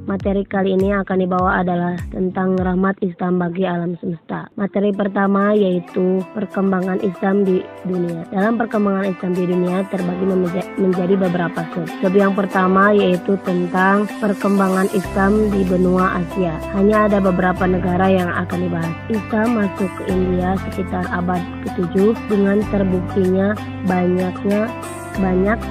Materi kali ini akan dibawa adalah tentang rahmat Islam bagi alam semesta. Materi pertama yaitu perkembangan Islam di dunia. Dalam perkembangan Islam di dunia terbagi menjadi beberapa sub. Sub yang pertama yaitu tentang perkembangan Islam di benua Asia. Hanya ada beberapa negara yang akan dibahas. Islam masuk ke India sekitar abad ke-7 dengan terbuktinya banyak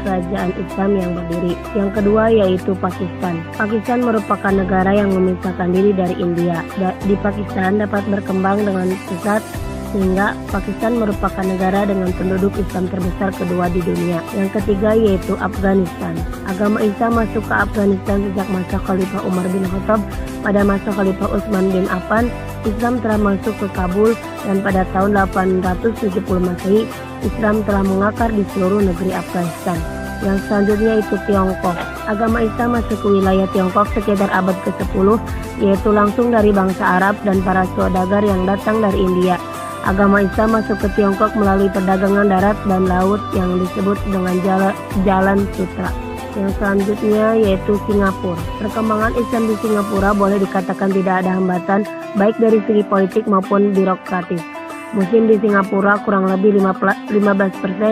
kerajaan Islam yang berdiri. Yang kedua yaitu Pakistan. Pakistan merupakan negara yang memisahkan diri dari India. Di Pakistan dapat berkembang dengan pesat sehingga Pakistan merupakan negara dengan penduduk Islam terbesar kedua di dunia. Yang ketiga yaitu Afghanistan. Agama Islam masuk ke Afghanistan sejak masa Khalifah Umar bin Khattab. Pada masa Khalifah Utsman bin Affan, Islam telah masuk ke Kabul dan pada tahun 870 Masehi, Islam telah mengakar di seluruh negeri Afghanistan. Yang selanjutnya itu Tiongkok. Agama Islam masuk ke wilayah Tiongkok sekitar abad ke-10, yaitu langsung dari bangsa Arab dan para saudagar yang datang dari India. Agama Islam masuk ke Tiongkok melalui perdagangan darat dan laut yang disebut dengan Jalan Sutra. Yang selanjutnya yaitu Singapura. Perkembangan Islam di Singapura boleh dikatakan tidak ada hambatan baik dari segi politik maupun birokratis. Muslim di Singapura kurang lebih 15%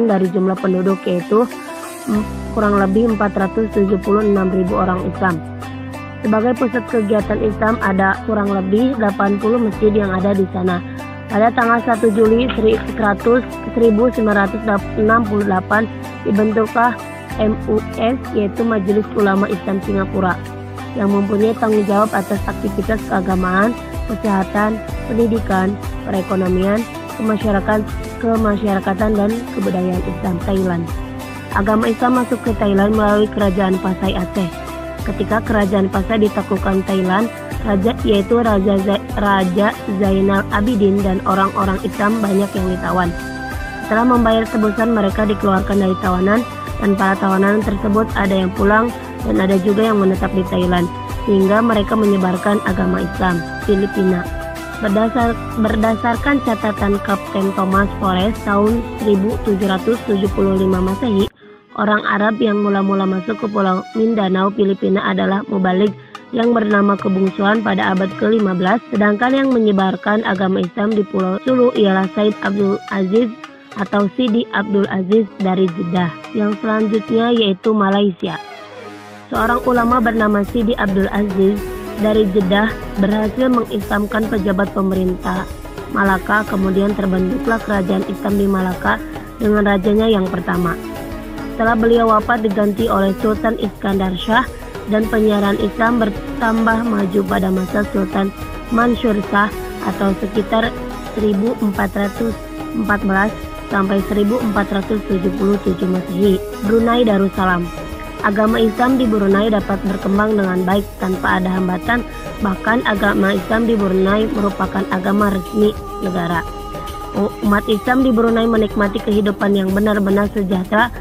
dari jumlah penduduk, yaitu kurang lebih 476.000 orang Islam. Sebagai pusat kegiatan Islam ada kurang lebih 80 masjid yang ada di sana. Pada tanggal 1 Juli 1968 dibentuklah MUS, yaitu Majelis Ulama Islam Singapura, yang mempunyai tanggung jawab atas aktivitas keagamaan, kesehatan, pendidikan, perekonomian, kemasyarakatan dan kebudayaan Islam Thailand. Agama Islam masuk ke Thailand melalui Kerajaan Pasai Aceh. Ketika Kerajaan Pasai ditaklukkan Thailand, Raja Zainal Abidin dan orang-orang Islam banyak yang ditawan. Setelah membayar tebusan, mereka dikeluarkan dari tawanan, dan para tawanan tersebut ada yang pulang dan ada juga yang menetap di Thailand, sehingga mereka menyebarkan agama Islam. Filipina. Berdasarkan catatan Kapten Thomas Forrest tahun 1775 Masehi, orang Arab yang mula-mula masuk ke Pulau Mindanao, Filipina adalah mubalik yang bernama Kebungsuan pada abad ke-15, sedangkan yang menyebarkan agama Islam di Pulau Sulu ialah Said Abdul Aziz atau Sidi Abdul Aziz dari Jeddah. Yang selanjutnya yaitu Malaysia. Seorang ulama bernama Sidi Abdul Aziz dari Jeddah berhasil mengislamkan pejabat pemerintah Malaka, kemudian terbentuklah kerajaan Islam di Malaka dengan rajanya yang pertama. Setelah beliau wafat diganti oleh Sultan Iskandar Shah dan penyiaran Islam bertambah maju pada masa Sultan Mansur Shah atau sekitar 1414 sampai 1477 Masehi. Brunei Darussalam. Agama Islam di Brunei dapat berkembang dengan baik tanpa ada hambatan, bahkan agama Islam di Brunei merupakan agama resmi negara. Umat Islam di Brunei menikmati kehidupan yang benar-benar sejahtera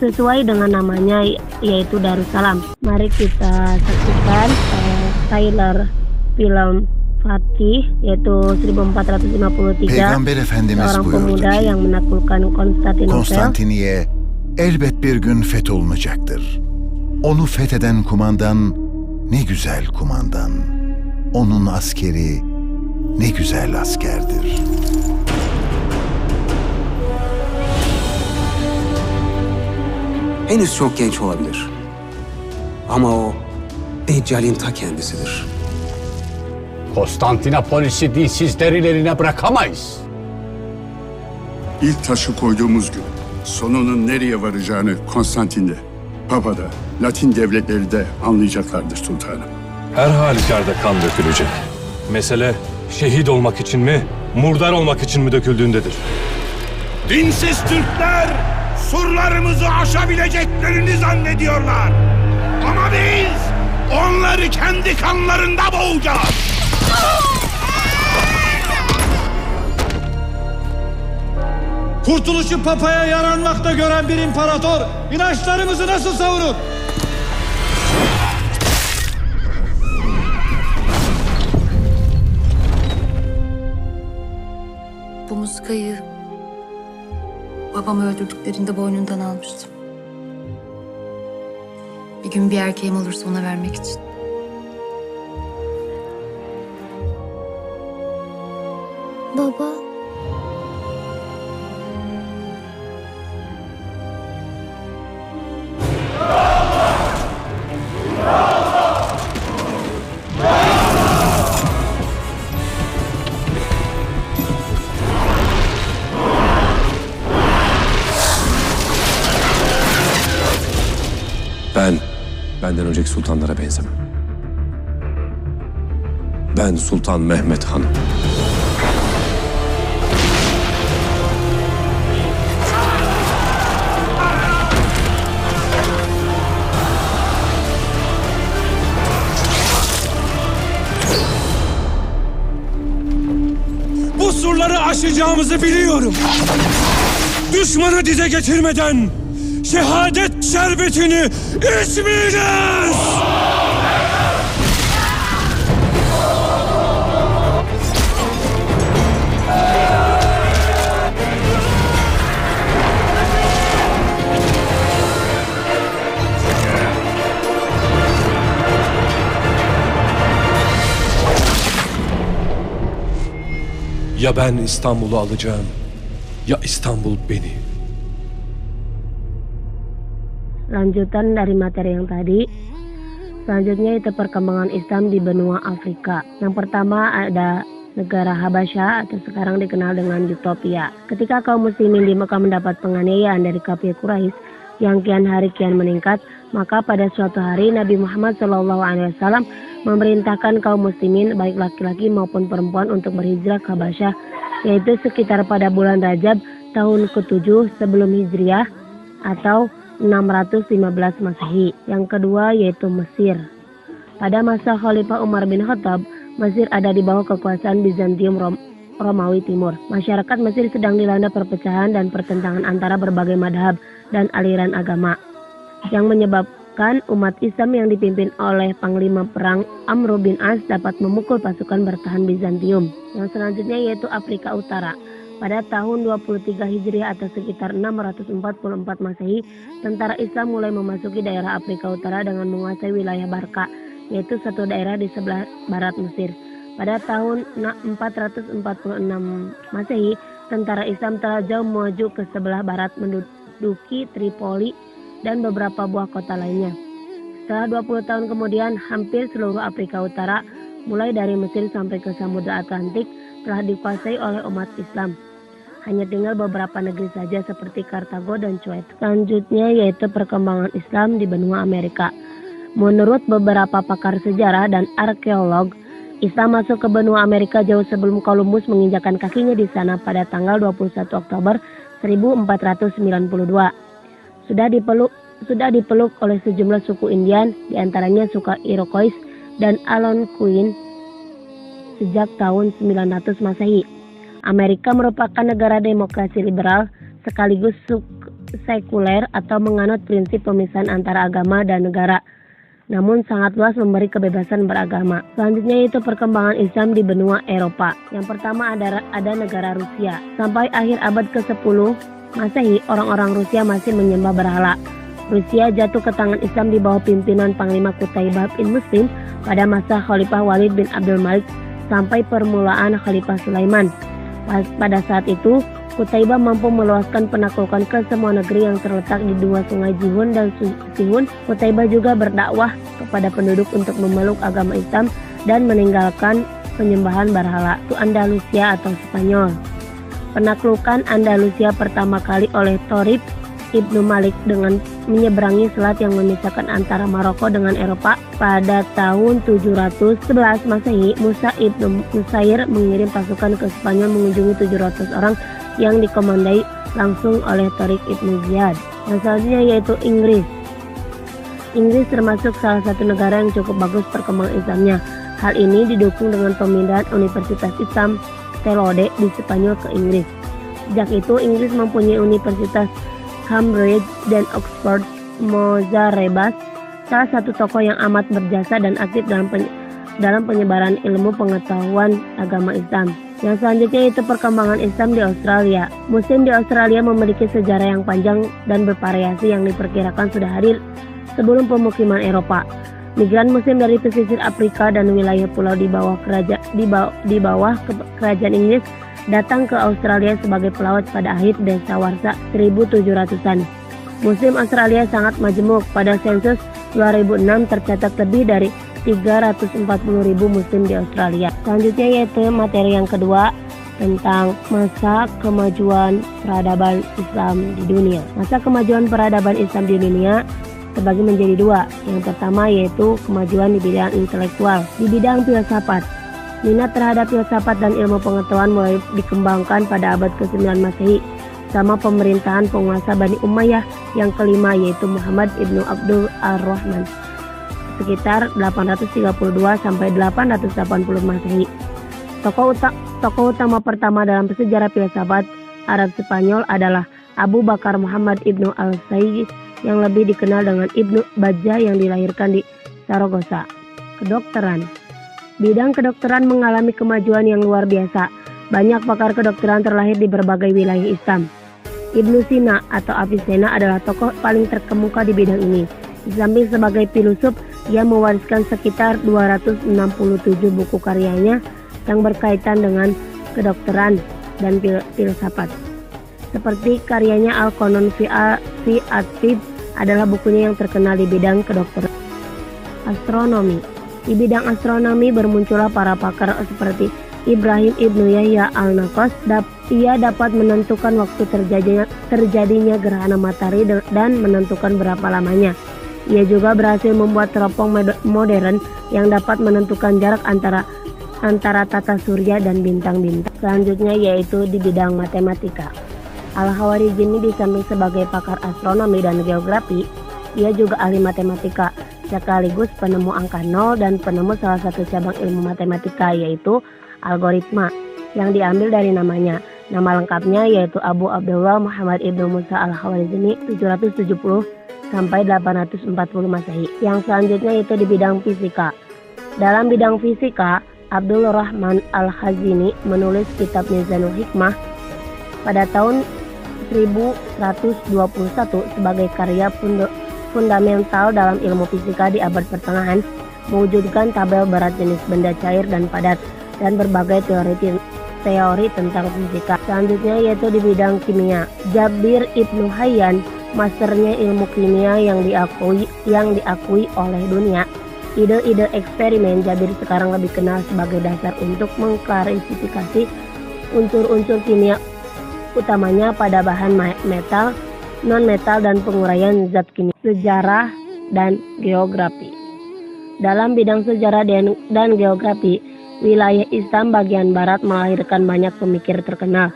sesuai dengan namanya, yaitu Darussalam. Mari kita saksikan trailer film Fatih, yaitu 1453, Peygamber Efendimiz seorang buyurdu pemuda ki, yang menaklukkan Konstantinopel. Konstantiniye elbet bir gün fetholunacaktır. Onu fetheden kumandan ne güzel kumandan. Onun askeri ne güzel askerdir. Henüz çok genç olabilir. Ama o Deccal'in ta kendisidir. Konstantinopolis'i dinsizlerin eline bırakamayız. İlk taşı koyduğumuz gün sonunun nereye varacağını Konstantin'de, Papa'da, Latin devletleri de anlayacaklardır sultanım. Her halükarda kan dökülecek. Mesele şehit olmak için mi, murdar olmak için mi döküldüğündedir. Dinsiz Türkler surlarımızı aşabileceklerini zannediyorlar. Ama biz onları kendi kanlarında boğacağız. Kurtuluşu papaya yaranmakta gören bir imparator inançlarımızı nasıl savunur? Bu muskayı babamı öldürdüklerinde boynundan almıştım. Bir gün bir erkeğim olursa ona vermek için. Baba. Benden önceki sultanlara benzemem. Ben Sultan Mehmet Han. Bu surları aşacağımızı biliyorum. Düşmanı dize getirmeden şehadet şerbetini içmeyeceğiz! Ya ben İstanbul'u alacağım, ya İstanbul beni. Lanjutan dari materi yang tadi, selanjutnya itu perkembangan Islam di benua Afrika. Yang pertama ada negara Habasyah atau sekarang dikenal dengan Utopia. Ketika kaum muslimin di Mekah mendapat penganiayaan dari kafir Quraisy yang kian hari kian meningkat, maka pada suatu hari Nabi Muhammad SAW memerintahkan kaum muslimin baik laki-laki maupun perempuan untuk berhijrah ke Habasyah, yaitu sekitar pada bulan Rajab tahun ke-7 sebelum Hijriah atau 615 Masehi. Yang kedua yaitu Mesir. Pada masa Khalifah Umar bin Khattab, Mesir ada di bawah kekuasaan Bizantium Romawi Timur. Masyarakat Mesir sedang dilanda perpecahan dan pertentangan antara berbagai madhab dan aliran agama, yang menyebabkan umat Islam yang dipimpin oleh Panglima Perang Amr bin As dapat memukul pasukan bertahan Bizantium. Yang selanjutnya yaitu Afrika Utara. Pada tahun 23 Hijriah atau sekitar 644 Masehi, tentara Islam mulai memasuki daerah Afrika Utara dengan menguasai wilayah Barka, yaitu satu daerah di sebelah barat Mesir. Pada tahun 446 Masehi, tentara Islam telah jauh maju ke sebelah barat menduduki Tripoli dan beberapa buah kota lainnya. Setelah 20 tahun kemudian, hampir seluruh Afrika Utara, mulai dari Mesir sampai ke Samudra Atlantik, telah dikuasai oleh umat Islam. Hanya tinggal beberapa negeri saja seperti Kartago dan Kuwait. Selanjutnya yaitu perkembangan Islam di benua Amerika. Menurut beberapa pakar sejarah dan arkeolog, Islam masuk ke benua Amerika jauh sebelum Columbus menginjakan kakinya di sana pada tanggal 21 Oktober 1492. Sudah dipeluk oleh sejumlah suku Indian, diantaranya suku Iroquois dan Algonquin sejak tahun 900 Masehi. Amerika merupakan negara demokrasi liberal sekaligus sekuler atau menganut prinsip pemisahan antara agama dan negara, namun sangat luas memberi kebebasan beragama. Selanjutnya itu perkembangan Islam di benua Eropa. Yang pertama ada negara Rusia. Sampai akhir abad ke-10 Masehi, orang-orang Rusia masih menyembah berhala. Rusia jatuh ke tangan Islam di bawah pimpinan Panglima Qutaibah bin Muslim pada masa Khalifah Walid bin Abdul Malik sampai permulaan Khalifah Sulaiman. Pada saat itu, Qutaibah mampu meluaskan penaklukan ke semua negeri yang terletak di dua sungai Jihun dan Sihun. Qutaibah juga berdakwah kepada penduduk untuk memeluk agama Islam dan meninggalkan penyembahan berhala. Itu Andalusia atau Spanyol. Penaklukan Andalusia pertama kali oleh Thorib Ibnu Malik dengan menyeberangi selat yang memisahkan antara Maroko dengan Eropa pada tahun 711 Masehi. Musa Ibnu Nusair mengirim pasukan ke Spanyol mengunjungi 700 orang yang dikomandai langsung oleh Tariq Ibnu Ziyad. Yang selanjutnya yaitu Inggris. Inggris termasuk salah satu negara yang cukup bagus perkembangan Islamnya. Hal ini didukung dengan pemindahan Universitas Islam Telode di Spanyol ke Inggris. Sejak itu Inggris mempunyai Universitas Cambridge dan Oxford. Mozar Rebas, salah satu tokoh yang amat berjasa dan aktif dalam penyebaran ilmu pengetahuan agama Islam. Yang selanjutnya itu perkembangan Islam di Australia. Muslim di Australia memiliki sejarah yang panjang dan bervariasi yang diperkirakan sudah hadir sebelum pemukiman Eropa. Migran Muslim dari pesisir Afrika dan wilayah pulau di bawah kerajaan Inggris datang ke Australia sebagai pelaut pada akhir dasawarsa 1700-an. Muslim Australia sangat majemuk. Pada sensus 2006 tercatat lebih dari 340.000 Muslim di Australia. Selanjutnya yaitu materi yang kedua tentang masa kemajuan peradaban Islam di dunia. Masa kemajuan peradaban Islam di dunia terbagi menjadi dua. Yang pertama yaitu kemajuan di bidang intelektual. Di bidang filsafat, minat terhadap filsafat dan ilmu pengetahuan mulai dikembangkan pada abad ke-9 Masehi sama pemerintahan penguasa Bani Umayyah yang kelima yaitu Muhammad ibnu Abdul ar-Rahman sekitar 832 sampai 880 Masehi. Tokoh utama pertama dalam sejarah filsafat Arab Spanyol adalah Abu Bakar Muhammad ibnu al-Sayyid yang lebih dikenal dengan Ibnu Bajjah yang dilahirkan di Saragossa. Kedokteran. Bidang kedokteran mengalami kemajuan yang luar biasa. Banyak pakar kedokteran terlahir di berbagai wilayah Islam. Ibnu Sina atau Avicenna adalah tokoh paling terkemuka di bidang ini. Di samping sebagai filosof, ia mewariskan sekitar 267 buku karyanya yang berkaitan dengan kedokteran dan filsafat. Seperti karyanya Al-Qanun fi at-Tibb adalah bukunya yang terkenal di bidang kedokteran. Astronomi. Di bidang astronomi bermuncullah para pakar seperti Ibrahim ibnu Yahya al-Naqas. Ia dapat menentukan waktu terjadinya gerhana matahari dan menentukan berapa lamanya. Ia juga berhasil membuat teropong modern yang dapat menentukan jarak antara tata surya dan bintang-bintang. Selanjutnya yaitu di bidang matematika. Al-Khawarizmi di samping sebagai pakar astronomi dan geografi, ia juga ahli matematika sekaligus penemu angka 0 dan penemu salah satu cabang ilmu matematika yaitu algoritma yang diambil dari namanya. Nama lengkapnya yaitu Abu Abdullah Muhammad ibnu Musa al-Khawarizmi 770 sampai 840 Masehi. Yang selanjutnya yaitu di bidang fisika. Dalam bidang fisika, Abdul Rahman al-Khazini menulis kitab Mizanul Hikmah pada tahun 1121 sebagai karya fundamental dalam ilmu fisika di abad pertengahan, mewujudkan tabel berat jenis benda cair dan padat dan berbagai teori tentang fisika. Selanjutnya yaitu di bidang kimia. Jabir Ibnu Hayyan, masternya ilmu kimia yang diakui oleh dunia. Ide-ide eksperimen Jabir sekarang lebih kenal sebagai dasar untuk mengklarifikasi unsur-unsur kimia utamanya pada bahan metal, non-metal dan penguraian zat kimia. Sejarah dan geografi. Dalam bidang sejarah dan geografi, wilayah Islam bagian barat melahirkan banyak pemikir terkenal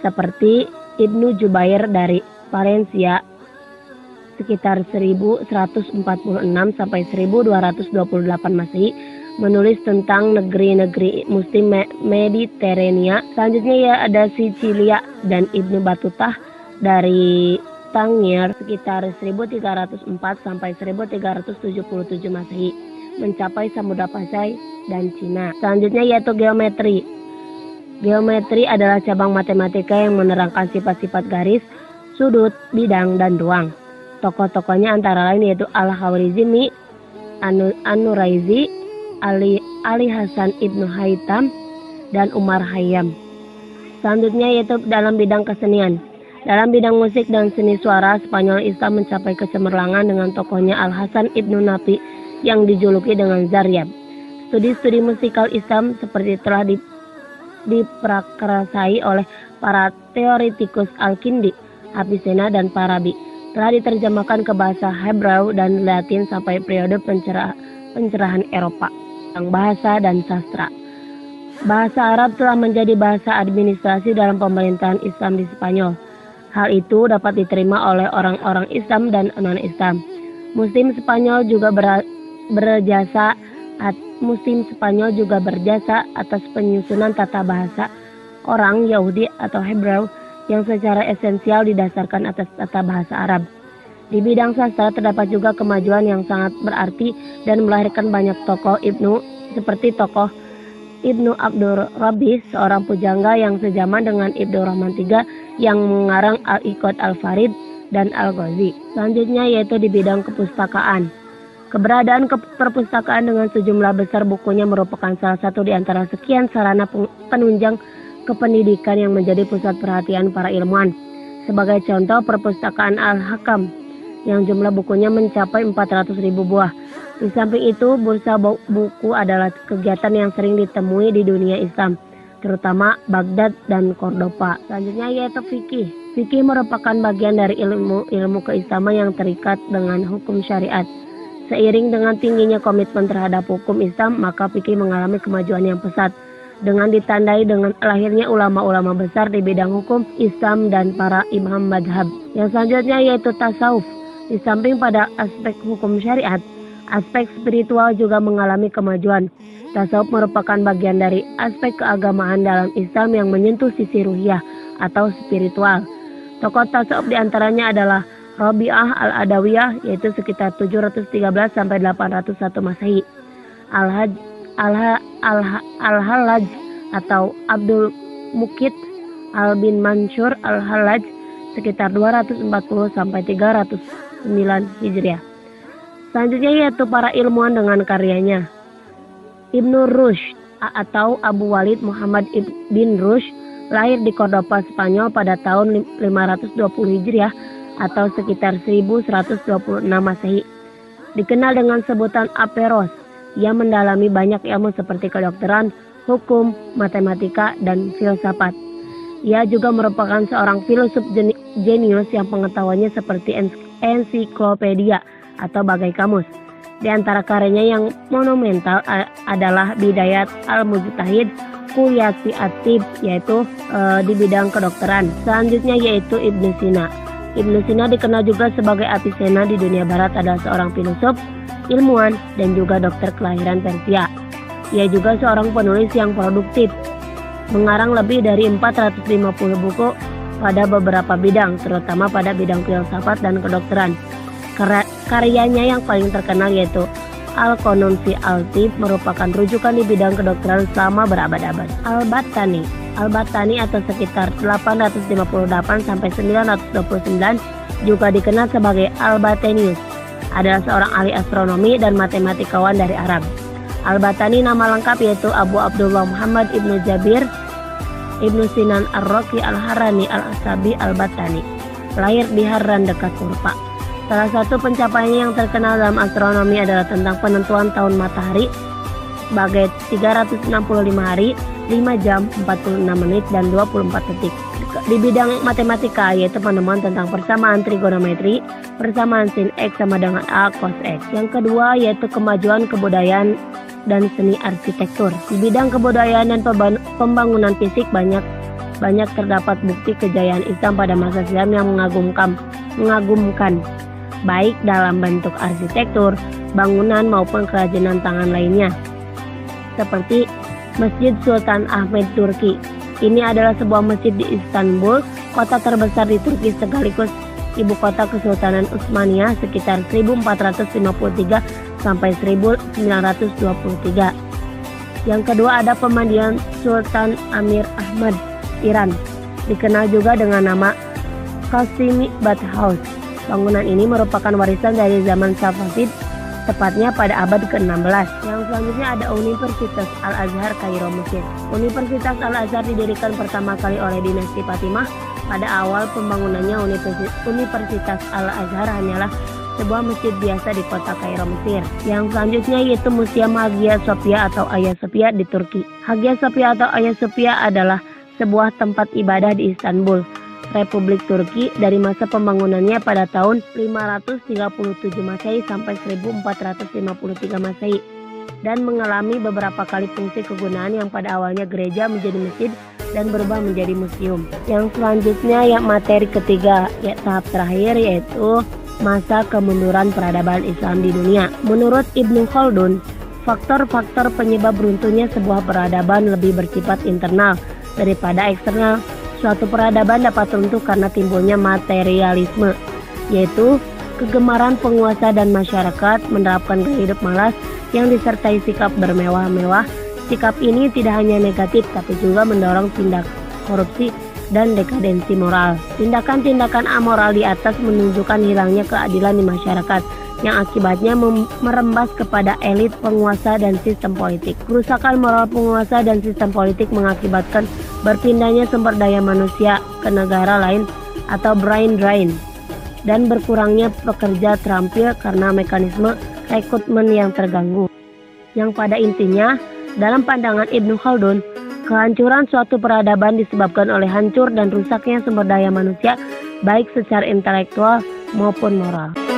seperti Ibnu Jubair dari Valencia sekitar 1146 sampai 1228 Masehi menulis tentang negeri-negeri Muslim Mediterania. Selanjutnya ya ada Sicilia dan Ibnu Batutah dari Tangier sekitar 1304 sampai 1377 Masehi mencapai Samudra Pasai dan Cina. Selanjutnya yaitu geometri. Geometri adalah cabang matematika yang menerangkan sifat-sifat garis, sudut, bidang, dan ruang. Tokoh-tokohnya antara lain yaitu Al-Khawarizmi, An-Nuraizi, Ali Hasan Ibnu Haytham, dan Umar Khayyam. Selanjutnya yaitu dalam bidang kesenian. Dalam bidang musik dan seni suara, Spanyol Islam mencapai kecemerlangan dengan tokohnya Al-Hasan Ibnu Nafi yang dijuluki dengan Zaryab. Studi-studi musikal Islam seperti telah diprakarsai oleh para teoretikus Al-Kindi, Avicenna, dan Farabi. Telah diterjemahkan ke bahasa Hebrau dan Latin sampai periode pencerahan Eropa. Tentang bahasa dan sastra. Bahasa Arab telah menjadi bahasa administrasi dalam pemerintahan Islam di Spanyol. Hal itu dapat diterima oleh orang-orang Islam dan non-Islam. Muslim Spanyol juga berjasa atas penyusunan tata bahasa orang Yahudi atau Hebrau yang secara esensial didasarkan atas tata bahasa Arab. Di bidang sastra terdapat juga kemajuan yang sangat berarti dan melahirkan banyak tokoh seperti tokoh Ibnu Abdul Rabbi, seorang pujangga yang sejaman dengan Ibnu Rahman III yang mengarang Al-Iqad Al-Farid dan Al-Ghazi. Selanjutnya yaitu di bidang kepustakaan. Keberadaan perpustakaan dengan sejumlah besar bukunya merupakan salah satu di antara sekian sarana penunjang kependidikan yang menjadi pusat perhatian para ilmuwan. Sebagai contoh, perpustakaan Al-Hakam yang jumlah bukunya mencapai 400.000 buah. Di samping itu, bursa buku adalah kegiatan yang sering ditemui di dunia Islam, terutama Baghdad dan Cordoba. Selanjutnya yaitu fikih. Fikih merupakan bagian dari ilmu keislaman yang terikat dengan hukum syariat. Seiring dengan tingginya komitmen terhadap hukum Islam, maka fikih mengalami kemajuan yang pesat, dengan ditandai dengan lahirnya ulama-ulama besar di bidang hukum Islam dan para imam madhab. Yang selanjutnya yaitu tasawuf. Di samping pada aspek hukum syariat, aspek spiritual juga mengalami kemajuan. Tasawuf merupakan bagian dari aspek keagamaan dalam Islam yang menyentuh sisi ruhiyah atau spiritual. Tokoh tasawuf diantaranya adalah Rabi'ah al-Adawiyah, yaitu sekitar 713 sampai 801 Masehi. Al-Hallaj atau Abdul Mukit al-bin Mansur al-Hallaj sekitar 240 sampai 309 Hijriah. Selanjutnya yaitu para ilmuwan dengan karyanya. Ibnu Rushd atau Abu Walid Muhammad bin Rushd lahir di Cordoba, Spanyol pada tahun 520 Hijriah atau sekitar 1126 Masehi. Dikenal dengan sebutan Averroes. Ia mendalami banyak ilmu seperti kedokteran, hukum, matematika, dan filsafat. Ia juga merupakan seorang filsuf jenius yang pengetahuannya seperti ensiklopedia atau bagai kamus. Di antara karyanya yang monumental adalah Bidayat al-Mujtahid Qiyasi at-Tib, yaitu di bidang kedokteran. Selanjutnya yaitu Ibnu Sina. Ibnu Sina dikenal juga sebagai Avicenna di dunia barat, adalah seorang filosof, ilmuwan, dan juga dokter kelahiran Persia. Ia juga seorang penulis yang produktif, mengarang lebih dari 450 buku pada beberapa bidang, terutama pada bidang filsafat dan kedokteran. Karyanya yang paling terkenal yaitu Al-Qanun fi al-Tib merupakan rujukan di bidang kedokteran selama berabad-abad. Al-Battani atau sekitar 858 sampai 929 juga dikenal sebagai Al-Batenius, adalah seorang ahli astronomi dan matematikawan dari Arab. Al-Battani nama lengkap yaitu Abu Abdullah Muhammad Ibnu Jabir Ibnu Sinan Ar-Raqi Al-Harani Al-Asabi Al-Battani, lahir di Harran dekat Urfa. Salah satu pencapaiannya yang terkenal dalam astronomi adalah tentang penentuan tahun matahari sebagai 365 hari, 5 jam, 46 menit, dan 24 detik. Di bidang matematika yaitu penemuan tentang persamaan trigonometri, persamaan sin X sama dengan A cos X. Yang kedua yaitu kemajuan kebudayaan dan seni arsitektur. Di bidang kebudayaan dan pembangunan fisik banyak terdapat bukti kejayaan Islam pada masa silam yang mengagumkan, baik dalam bentuk arsitektur, bangunan maupun kerajinan tangan lainnya. Seperti Masjid Sultan Ahmed Turki. Ini adalah sebuah masjid di Istanbul, kota terbesar di Turki sekaligus ibu kota Kesultanan Utsmaniyah sekitar 1453 sampai 1923. Yang kedua ada pemandian Sultan Amir Ahmad, Iran. Dikenal juga dengan nama Qasimi Bath House. Bangunan ini merupakan warisan dari zaman Safavid, tepatnya pada abad ke-16. Yang selanjutnya ada Universitas Al-Azhar Kairo, Mesir. Universitas Al-Azhar didirikan pertama kali oleh dinasti Fatimah. Pada awal pembangunannya Universitas Al-Azhar hanyalah sebuah masjid biasa di kota Kairo, Mesir. Yang selanjutnya yaitu Museum Hagia Sophia atau Hagia Sophia di Turki. Hagia Sophia atau Hagia Sophia adalah sebuah tempat ibadah di Istanbul, Republik Turki dari masa pembangunannya pada tahun 537 Masehi sampai 1453 Masehi dan mengalami beberapa kali fungsi kegunaan yang pada awalnya gereja menjadi masjid dan berubah menjadi museum. Yang selanjutnya yang materi ketiga, tahap terakhir yaitu masa kemunduran peradaban Islam di dunia. Menurut Ibnu Khaldun, faktor-faktor penyebab runtuhnya sebuah peradaban lebih bersifat internal daripada eksternal. Suatu peradaban dapat runtuh karena timbulnya materialisme, yaitu kegemaran penguasa dan masyarakat menerapkan gaya hidup malas yang disertai sikap bermewah-mewah. Sikap ini tidak hanya negatif tapi juga mendorong tindak korupsi dan dekadensi moral. Tindakan-tindakan amoral di atas menunjukkan hilangnya keadilan di masyarakat yang akibatnya merembas kepada elit penguasa dan sistem politik. Kerusakan moral penguasa dan sistem politik mengakibatkan berpindahnya sumber daya manusia ke negara lain atau brain drain dan berkurangnya pekerja terampil karena mekanisme rekrutmen yang terganggu. Yang pada intinya, dalam pandangan Ibnu Khaldun, kehancuran suatu peradaban disebabkan oleh hancur dan rusaknya sumber daya manusia baik secara intelektual maupun moral.